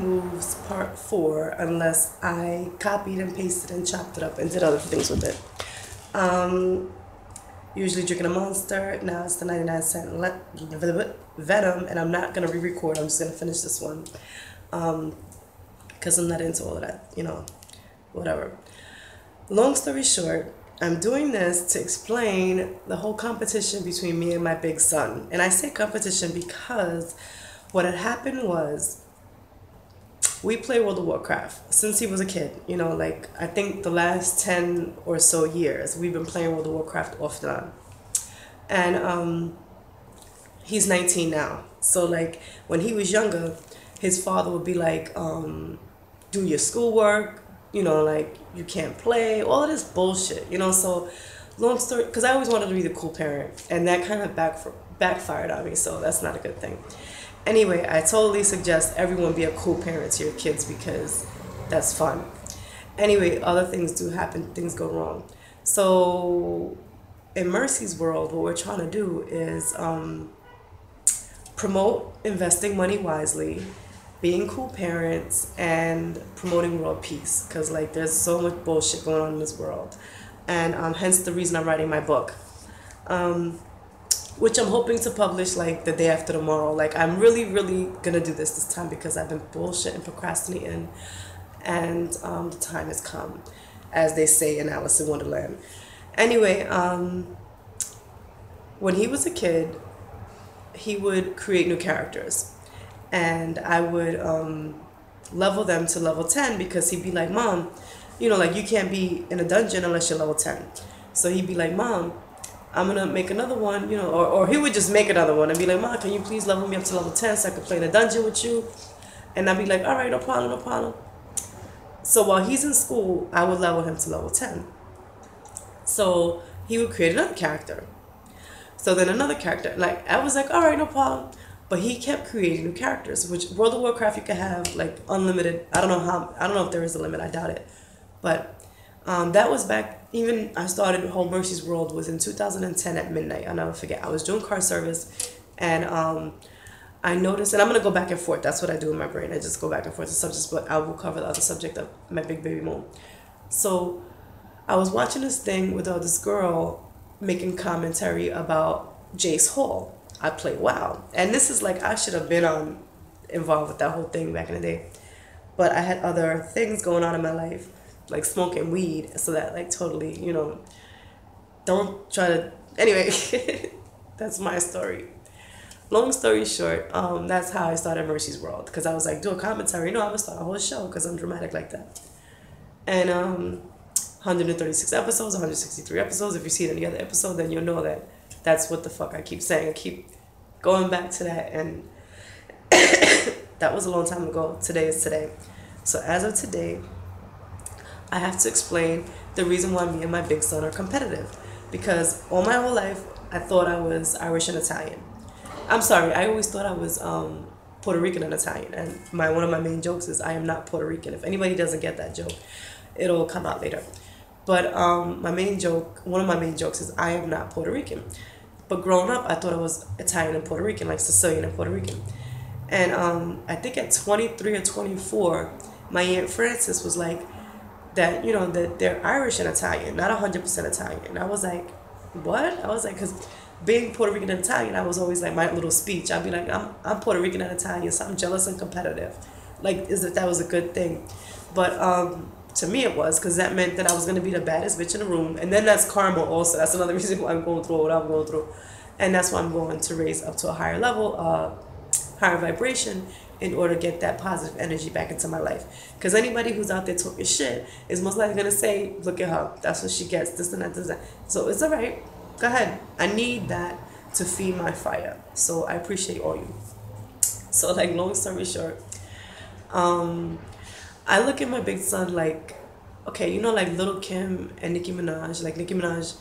Moves part 4, unless I copied and pasted and chopped it up and did other things with it. Usually drinking a Monster. Now it's the 99-cent Venom, and I'm not gonna re-record. I'm just gonna finish this one because I'm not into all of that, you know, whatever. Long story short, I'm doing this to explain the whole competition between me and my big son. And I say competition because what had happened was, we play World of Warcraft since he was a kid. You know, like, I think the last 10 or so years, we've been playing World of Warcraft off and on. And he's 19 now. So, like, when he was younger, his father would be like, do your schoolwork, you know, like, you can't play, all of this bullshit, you know. So, long story, because I always wanted to be the cool parent, and that kind of backfired on me, so that's not a good thing. Anyway, I totally suggest everyone be a cool parent to your kids because that's fun. Anyway, other things do happen, things go wrong. So in Mercy's world, what we're trying to do is promote investing money wisely, being cool parents, and promoting world peace. Because, like, there's so much bullshit going on in this world. And hence the reason I'm writing my book. Which I'm hoping to publish like the day after tomorrow. Like, I'm really gonna do this time because I've been bullshit and procrastinating, and the time has come, as they say in Alice in Wonderland. Anyway, when he was a kid, he would create new characters, and I would level them to level 10 because he'd be like, Mom, you know, like, you can't be in a dungeon unless you're level 10. So he'd be like, Mom, I'm gonna make another one, you know, or he would just make another one and be like, Mom, can you please level me up to level 10 so I can play in a dungeon with you? And I'd be like, all right, no problem, no problem. So while he's in school, I would level him to level 10. So he would create another character. So then another character, like, I was like, all right, no problem. But he kept creating new characters, which World of Warcraft, you could have like unlimited. I don't know if there is a limit, I doubt it. But that was back, even I started Whole Mercy's World was in 2010 at midnight. I'll never forget. I was doing car service, and I noticed, and I'm going to go back and forth. That's what I do in my brain. I just go back and forth to subjects, but I will cover the other subject of my big baby mom. So I was watching this thing with this girl making commentary about Jace Hall. I play WoW. And this is like, I should have been involved with that whole thing back in the day. But I had other things going on in my life, like smoking weed, so that, like, totally, you know, don't try to, anyway. That's my story. Long story short, that's how I started Mercy's World, because I was like, do a commentary, no, I'm gonna start a whole show because I'm dramatic like that. And 136 episodes, 163 episodes. If you see any other episode, then you'll know that that's what the fuck I keep saying. I keep going back to that, and that was a long time ago. Today is today. So as of today, I have to explain the reason why me and my big son are competitive. Because all my whole life, I thought I was Irish and Italian. I'm sorry, I always thought I was Puerto Rican and Italian. And one of my main jokes is I am not Puerto Rican. If anybody doesn't get that joke, it'll come out later. But one of my main jokes is I am not Puerto Rican. But growing up, I thought I was Italian and Puerto Rican, like Sicilian and Puerto Rican. And I think at 23 or 24, my Aunt Frances was like, that, you know, that they're Irish and Italian, not 100% Italian. And I was like, what? I was like, because being Puerto Rican and Italian, I was always like, my little speech, I'd be like, I'm Puerto Rican and Italian, so I'm jealous and competitive. Like, that was a good thing. But to me it was, because that meant that I was going to be the baddest bitch in the room. And then that's karma also. That's another reason why I'm going through what I'm going through. And that's why I'm going to raise up to a higher level, higher vibration, in order to get that positive energy back into my life. Because anybody who's out there talking shit is most likely going to say, look at her, that's what she gets, this and that, this and that. So it's all right. Go ahead. I need that to feed my fire. So I appreciate all you. So, like, long story short, I look at my big son like, okay, you know, like Little Kim and Nicki Minaj. Like, Nicki Minaj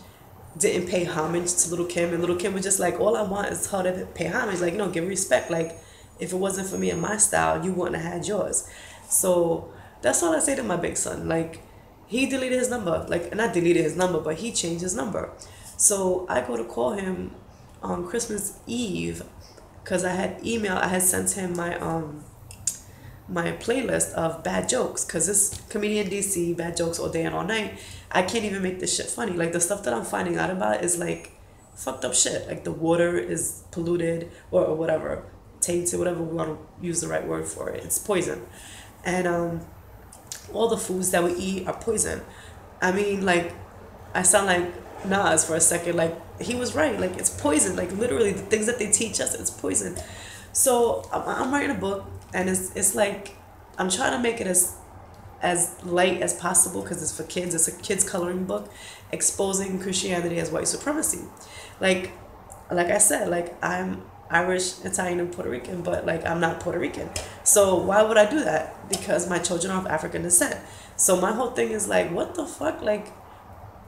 didn't pay homage to Little Kim, and Little Kim was just like, all I want is her to pay homage. Like, you know, give respect. Like, if it wasn't for me and my style, you wouldn't have had yours. So that's all I say to my big son. Like, he deleted his number. Like, not deleted his number, but he changed his number. So I go to call him on Christmas Eve because I had sent him my playlist of bad jokes, because this comedian DC, bad jokes all day and all night. I can't even make this shit funny. Like, the stuff that I'm finding out about is like fucked up shit. Like, the water is polluted, or whatever, tainted, whatever we want to use the right word for it. It's poison. And all the foods that we eat are poison. I mean, like, I sound like Nas for a second. Like, he was right. Like, it's poison. Like, literally, the things that they teach us, it's poison. So I'm writing a book, and it's like, I'm trying to make it as light as possible, because it's for kids. It's a kids coloring book exposing Christianity as white supremacy. Like I said, like, I'm Irish, Italian, and Puerto Rican, but like, I'm not Puerto Rican. So why would I do that? Because my children are of African descent. So my whole thing is like, what the fuck? Like,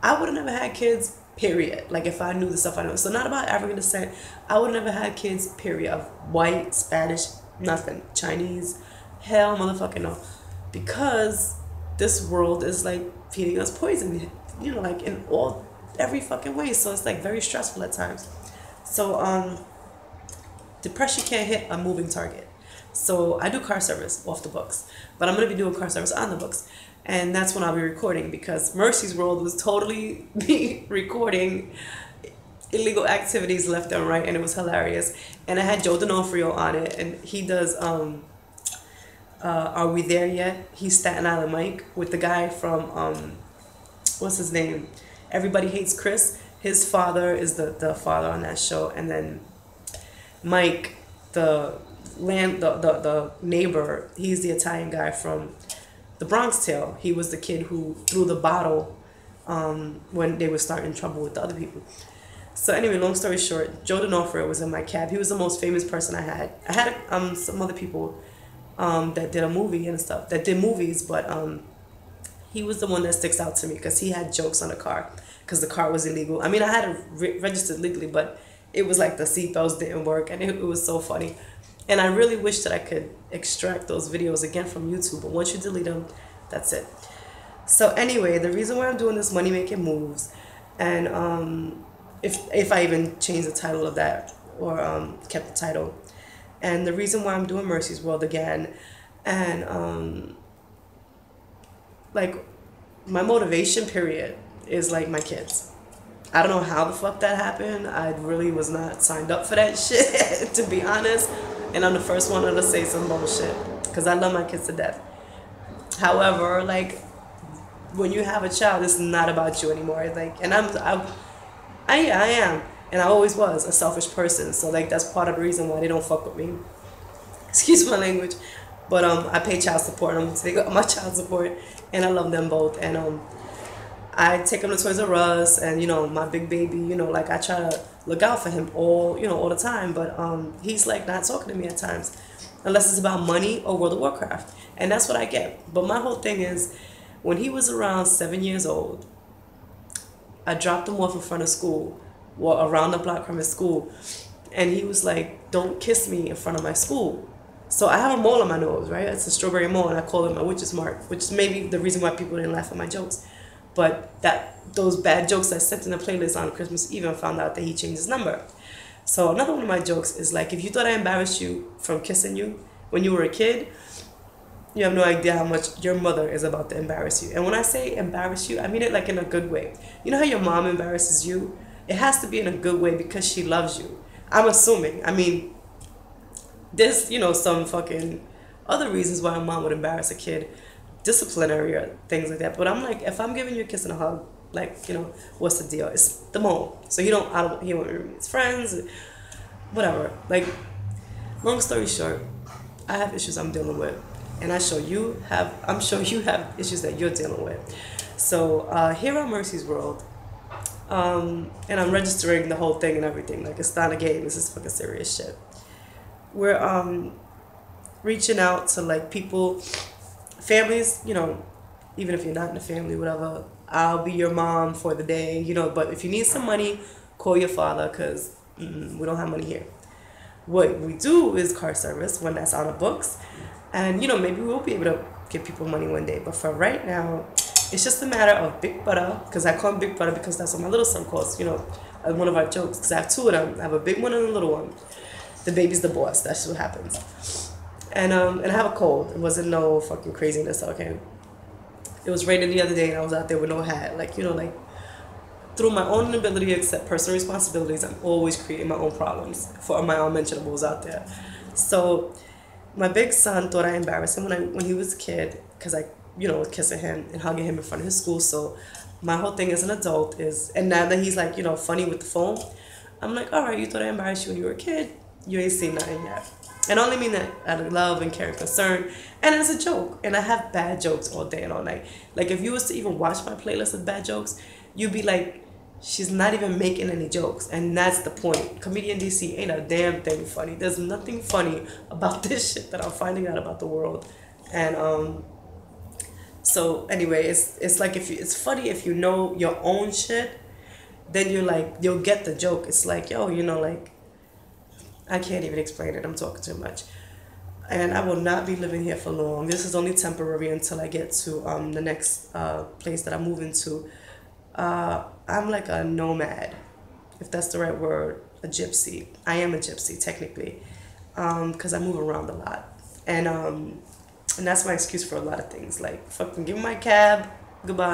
I would have never had kids, period. Like, if I knew the stuff I know. So not about African descent. I would have never had kids, period, of white, Spanish, nothing, Chinese, hell motherfucking no. Because this world is like feeding us poison, you know, like in every fucking way. So it's like very stressful at times. So depression can't hit a moving target. So I do car service off the books, but I'm gonna be doing car service on the books, and that's when I'll be recording, because Mercy's World was totally me recording illegal activities left and right, and it was hilarious. And I had Joe D'Onofrio on it, and he does Are We There Yet? He's Staten Island Mike, with the guy from what's his name? Everybody Hates Chris. His father is the father on that show, and then Mike, the neighbor, he's the Italian guy from The Bronx Tale. He was the kid who threw the bottle when they were starting trouble with the other people. So anyway, long story short, Joe D'Onofrio was in my cab. He was the most famous person I had. I had some other people that did a movie and stuff, that did movies, but he was the one that sticks out to me, because he had jokes on the car, because the car was illegal. I mean, I had it registered legally, but it was like the seatbelts didn't work, and it was so funny. And I really wish that I could extract those videos again from YouTube, but once you delete them, that's it. So anyway, the reason why I'm doing this Money Making Moves, and if I even changed the title of that, or kept the title, and the reason why I'm doing Mercy's World again, and like, my motivation period is like my kids. I don't know how the fuck that happened. I really was not signed up for that shit, to be honest. And I'm the first one to say some bullshit, because I love my kids to death. However, like, when you have a child, it's not about you anymore. Like, and I am, and I always was a selfish person. So like, that's part of the reason why they don't fuck with me. Excuse my language, but I pay child support. They got my child support, and I love them both. And I take him to Toys and, you know, my big baby, you know, like, I try to look out for him all the time, but he's like not talking to me at times, unless it's about money or World of Warcraft, and that's what I get. But my whole thing is, when he was around 7 years old, I dropped him off in front of school, well, around the block from his school, and he was like, "Don't kiss me in front of my school." So I have a mole on my nose, right? It's a strawberry mole, and I call it my witch's mark, which is maybe the reason why people didn't laugh at my jokes. But those bad jokes I sent in the playlist on Christmas Eve, and found out that he changed his number. So another one of my jokes is like, if you thought I embarrassed you from kissing you when you were a kid, you have no idea how much your mother is about to embarrass you. And when I say embarrass you, I mean it like in a good way. You know how your mom embarrasses you? It has to be in a good way, because she loves you. I'm assuming. I mean, there's, you know, some fucking other reasons why a mom would embarrass a kid, disciplinary or things like that. But I'm like, if I'm giving you a kiss and a hug, like, you know, what's the deal? It's the mole. So he won't remember his friends, whatever. Like, long story short, I have issues I'm dealing with, and I'm sure you have issues that you're dealing with. So here on Mercy's World, and I'm registering the whole thing and everything. Like, it's not a game. This is fucking serious shit. We're reaching out to like people, families, you know, even if you're not in the family, whatever. I'll be your mom for the day, you know, but if you need some money, call your father, because we don't have money here. What we do is car service when that's on the books, and, you know, maybe we'll be able to give people money one day, but for right now, it's just a matter of Big Brother, because I call him Big Brother because that's what my little son calls, you know, one of our jokes, because I have two of them. I have a big one and a little one. The baby's the boss. That's what happens. And I have a cold. It wasn't no fucking craziness. Okay, it was raining the other day, and I was out there with no hat. Like, you know, like, through my own inability to accept personal responsibilities, I'm always creating my own problems for my unmentionables out there. So my big son thought I embarrassed him when he was a kid, because I, you know, was kissing him and hugging him in front of his school. So my whole thing as an adult is, and now that he's like, you know, funny with the phone, I'm like, all right, you thought I embarrassed you when you were a kid. You ain't seen nothing yet. And I only mean that out of love and care and concern, and as a joke. And I have bad jokes all day and all night. Like, if you was to even watch my playlist of bad jokes, you'd be like, she's not even making any jokes. And that's the point. Comedian DC ain't a damn thing funny. There's nothing funny about this shit that I'm finding out about the world. And so anyway, it's like, if you, it's funny if you know your own shit, then you're like, you'll get the joke. It's like, yo, you know, like, I can't even explain it. I'm talking too much. And I will not be living here for long. This is only temporary until I get to the next place that I'm moving to. I'm like a nomad, if that's the right word, a gypsy. I am a gypsy, technically, because I move around a lot. And that's my excuse for a lot of things. Like, fucking give me my cab, goodbye.